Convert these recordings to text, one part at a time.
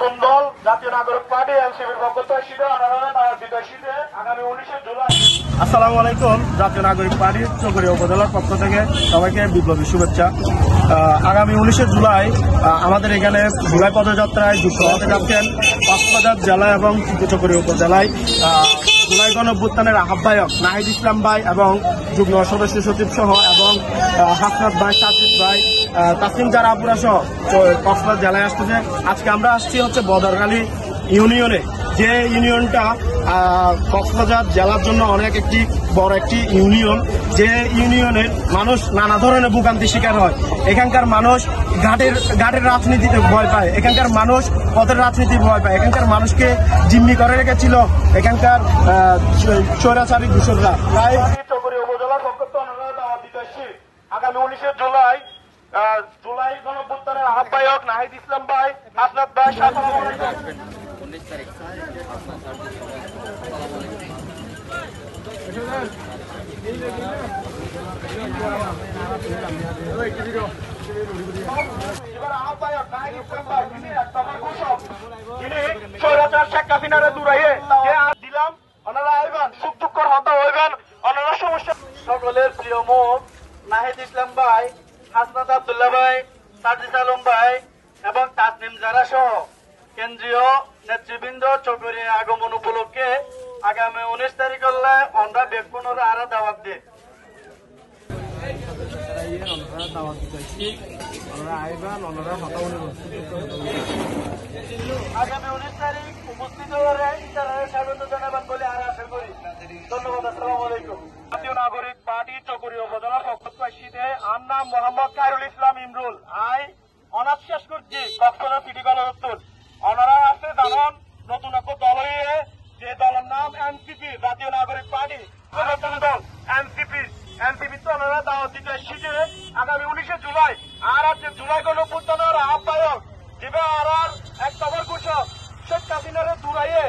দল জাতীয় নাগরিক পার্টি এনসিপির পক্ষ থেকে আগামী 19 জুলাই। আসসালামু আলাইকুম। জাতীয় নাগরিক পার্টি চকরিয়া উপজেলার পক্ষ থেকে সবাইকে বিপ্লবী শুভেচ্ছা। আগামী 19 জুলাই আমাদের এখানে জুলাই পদযাত্রায় যুক্ত হতে যাচ্ছেন কক্সবাজার জেলা এবং চকরিয়া উপজেলায় জুলাই গণঅভ্যুত্থানের আহ্বায়ক নাহিদ ইসলাম ভাই এবং যুগ্ম সদস্য সচিব সহ এবং হাসনাত ভাই, সাজিদ ভাই, তাসিম জারা আপুরা সহ কক্সবাজার জেলায় আসতেছে। আজকে আমরা আসছি হচ্ছে বদরখালী ইউনিয়নে, যে ইউনিয়নটা কক্সবাজার জেলার জন্য অনেক একটি বড় একটি ইউনিয়ন, যে ইউনিয়নের মানুষ নানা ধরনের ভোগান্তি শিকার হয়। এখানকার মানুষ ঘাটের রাজনীতিতে ভয় পায়, এখানকার মানুষ পথের রাজনীতি ভয় পায়, এখানকার মানুষকে জিম্মি করে রেখেছিল এখানকার স্বৈরাচারী দূষণরা। তাই চকরিয়া উপজেলার পক্ষ থেকে অনুরোধ দিতে আসছি আগামী 19 জুলাই জুলাই গণঅভ্যুত্থানের আহ্বায়ক নাহিদ ইসলাম ভাই, হাসনাত ভাই, আসসালামু আলাইকুম। 19 তারিখ আহ্বায়ক নাহিদ ইসলাম ভাই, তিনি একদফা ঘোষক, তিনি স্বৈরাচার শেখ হাসিনারে দূরাইয়ে দিলাম। ওনারা আইবেন, সুখ দুঃখর হতা হইবেন, ওনারা সমস্যা। সকলের প্রিয় মুখ নাহিদ ইসলাম ভাই, হাসনাত আব্দুল্লাহ ভাই, সাজিদ আলম ভাই এবং তাসনিম জারা সহ কেন্দ্রীয় নেতৃবৃন্দ চকরিয়া আগমন উপলক্ষে আগামী 19 তারিখ হলে আমরা বেকুনের আরো দাওয়াত দিই। আগামী 19 তারিখ উপস্থিত হলে স্বাগত জানাবেন বলে আর আশা করি। ধন্যবাদ। আসসালামু আলাইকুম। জাতীয় নাগরিক পার্টি চকরিয়া উপজেলা পক্ষে আর নাম মোহাম্মদ খায়রুল ইসলাম ইমরুল। অনার্স শেষ করছি কক্সবাজার সিটি কলেজ উত্তর। অনারা আছে জানান নতুন এক দল হয়ে, যে দলের নাম এনসিপি, জাতীয় নাগরিক পার্টি নতুন দল এনসিপি। এনসিপি তো ওনারা দাওয়াত দিতে এসেছি যে আগামী 19 জুলাই আর আছে জুলাই গণঅভ্যুত্থানের আহ্বায়ক দিবে আর এক দফার ঘোষক শেখ হাসিনারে দূরাইয়ে,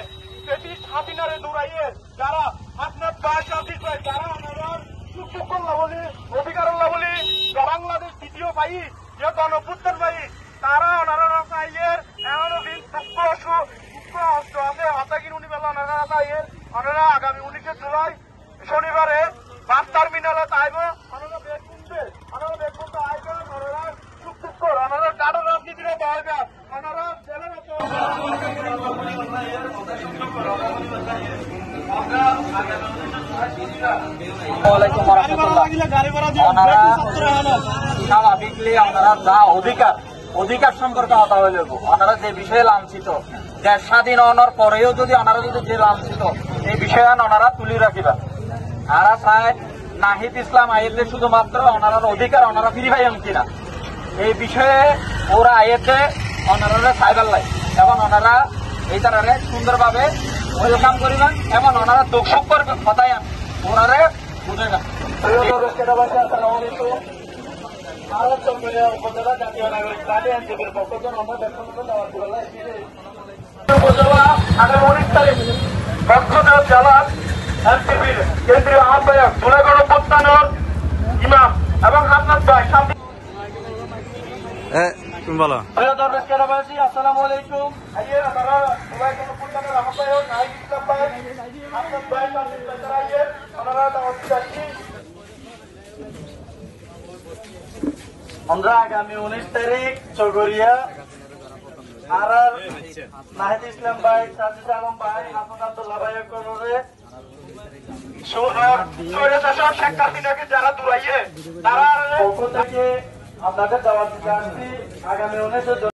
ব্রিটিশ হাসিনারে দূরাইয়ে যারা হাসনাত ভাই, সাজিদ ভাই, যারা ওনারা সুখ দুঃখ বলি অধিকার বলি বাংলাদেশ দ্বিতীয় পাই যে গণঅভ্যুত্থান পাই, তারা ওনারা চাইয়ের এমনও দিন দুঃখ অস্ত্র আছে হতাগির উনিবেলা ওনারা চাইয়ের। ওনারা আগামী 19 জুলাই শনিবারে বাস টার্মিনালে আইব, ওনারা বেগ কিনবে, ওনারা বেগ কিনতে আইবেন, ওনারা সুখ দুঃখ, ওনারা কারো রাজনীতিরে পাইবে, ওনারা জেলের অধিকার সম্পর্কে কথা হইল। ওনারা যে বিষয়ে লাঞ্ছিত, দেশ স্বাধীন হওয়ার পরেও যদি ওনারা যদি যে লাঞ্ছিত এই বিষয়ে ওনারা তুলে রাখিবেন। আর চায় নাহিদ ইসলাম আইয়েতে শুধুমাত্র ওনার অধিকার ওনারা ফিরি পাইন কিনা এই বিষয়ে ওরা আইয়েতে ওনারা সাইবার লাই এবং ওনারা এই তারা সুন্দরভাবে ওয়েলকাম করিবেন এবং ওনারা দোষক করবে কথায় ওনারে বুঝেবেন। উপজেলা জাতীয় নাগরিক পার্টি এনসিপির পক্ষ থেকে আমরা উপজেলা আগামী 19 তারিখ কক্সবাজার জেলার এনসিপির কেন্দ্রীয় আহ্বায়ক জুলাই গণঅভ্যুত্থানের ইমাম এবং হাসনাত ভাই সামনে বলো। আসসালামু আলাইকুম। আপনারা জুলাই গণঅভ্যুত্থানের আহ্বায়ক নাহিদ ইসলাম ভাই, হাসনাত ভাই, সাজিদ ভাই, ওনারা দাওয়াত দিচ্ছি। আমরা আগামী 19 তারিখ চকরিয়া আর নাহিদ ইসলাম ভাই, সাজিদ আলম ভাই, হাসনাত আব্দুল্লাহ ভাই শেখ হাসিনাকে যারা দূরাইয়ে তারা পক্ষ থেকে আপনাদের দাওয়াত দিতে আসছি আগামী 19